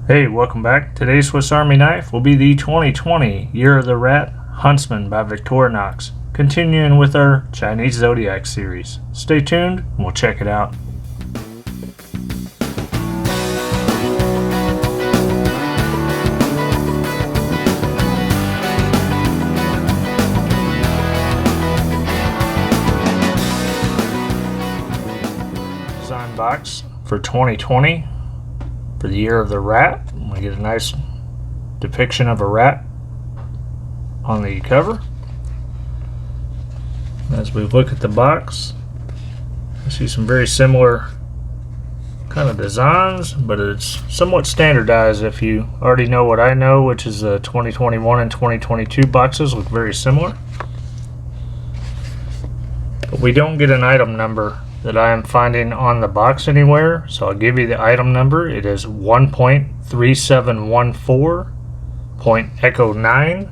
Hey, welcome back. Today's Swiss Army knife will be the 2020 Year of the Rat Huntsman by Victorinox, continuing with our Chinese Zodiac series. Stay tuned and we'll check it out. Design box for 2020 for the Year of the Rat. We get a nice depiction of a rat on the cover. As we look at the box, I see some very similar kind of designs, but it's somewhat standardized. If you already know what I know, which is the 2021 and 2022 boxes look very similar. But we don't get an item number that I am finding on the box anywhere, so I'll give you the item number. It is 1.3714.9,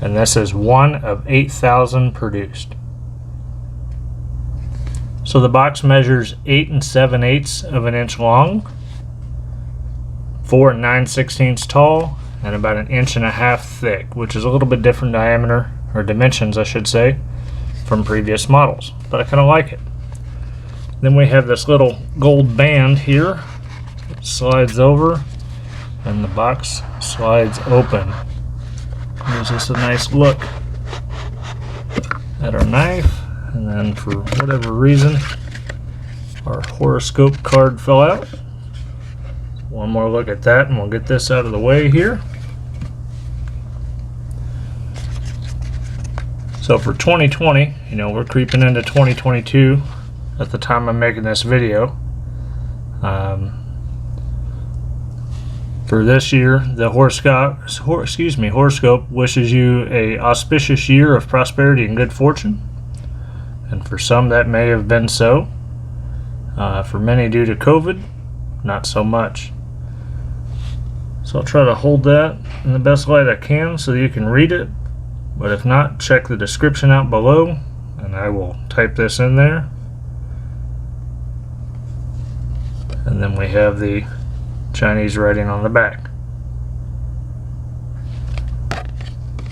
and this is 1 of 8,000 produced. So the box measures 8 7/8 of an inch long, 4 9/16 tall, and about 1.5 inches thick, which is a little bit different diameter, or dimensions I should say, from previous models, but I kind of like it. Then we have this little gold band here. It slides over and the box slides open. Gives us a nice look at our knife, and then for whatever reason our horoscope card fell out. One more look at that and we'll get this out of the way here. So for 2020, we're creeping into 2022 at the time I'm making this video. For this year, the horoscope wishes you a auspicious year of prosperity and good fortune. And for some that may have been so. For many due to COVID, not so much. So I'll try to hold that in the best light I can so that you can read it. But if not, check the description out below and I will type this in there. And then we have the Chinese writing on the back.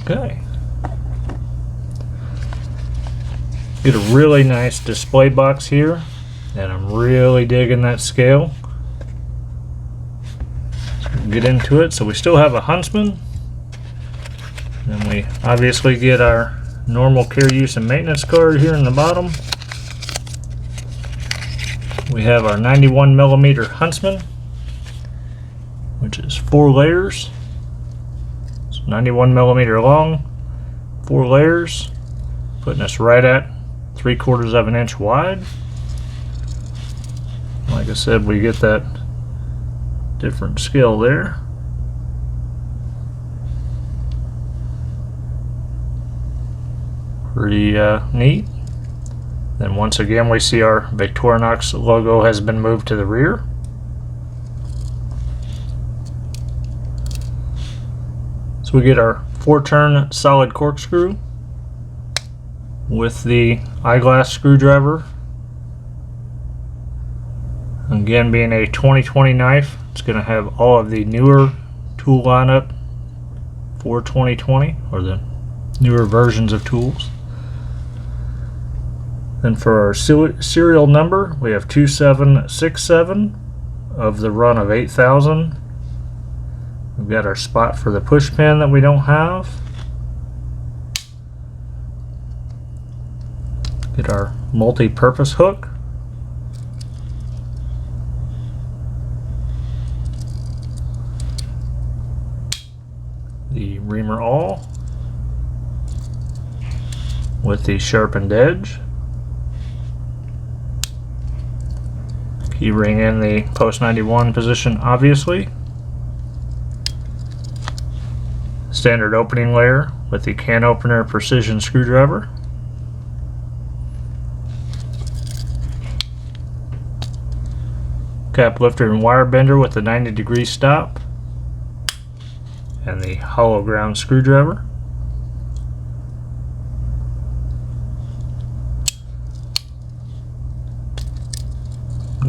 Okay. Get a really nice display box here, and I'm really digging that scale. So we'll get into it. So we still have a Huntsman. Then we obviously get our normal care, use, and maintenance card here in the bottom. We have our 91mm Huntsman, which is 4 layers. It's 91mm long, 4 layers, putting us right at 3/4 of an inch wide. Like I said, we get that different scale there. Pretty neat. Then once again we see our Victorinox logo has been moved to the rear. So we get our 4-turn solid corkscrew with the eyeglass screwdriver. Again, being a 2020 knife, it's going to have all of the newer tool lineup for 2020, or the newer versions of tools. Then for our serial number, we have 2767 of the run of 8,000. We've got our spot for the push pin that we don't have. Get our multi-purpose hook. The reamer awl with the sharpened edge. Keyring in the post 91 position, obviously. Standard opening layer with the can opener precision screwdriver. Cap lifter and wire bender with the 90-degree stop. And the hollow ground screwdriver.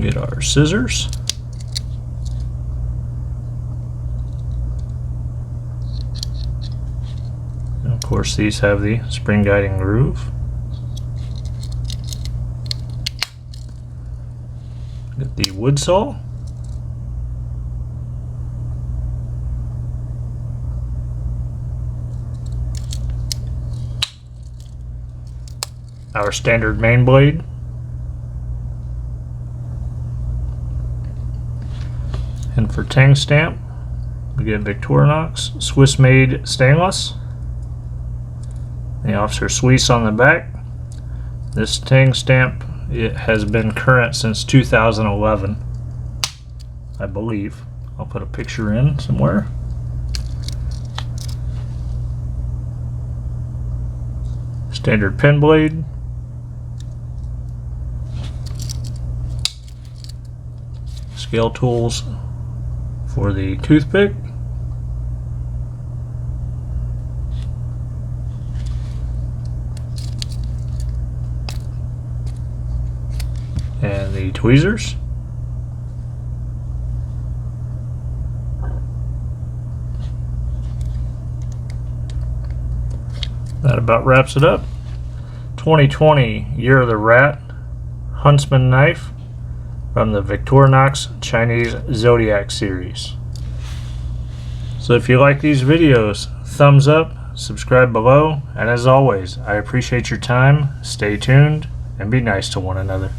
Get our scissors. course, these have the spring guiding groove. Get the wood saw. Our standard main blade. And for tang stamp, we get Victorinox Swiss made stainless. The officer Suisse on the back. This tang stamp, it has been current since 2011, I believe. I'll put a picture in somewhere. Standard pen blade. Scale tools for the toothpick. And the tweezers. That about wraps it up. 2020 Year of the Rat Huntsman knife from the Victorinox Chinese Zodiac series. So if you like these videos, thumbs up, subscribe below, and as always, I appreciate your time. Stay tuned and be nice to one another.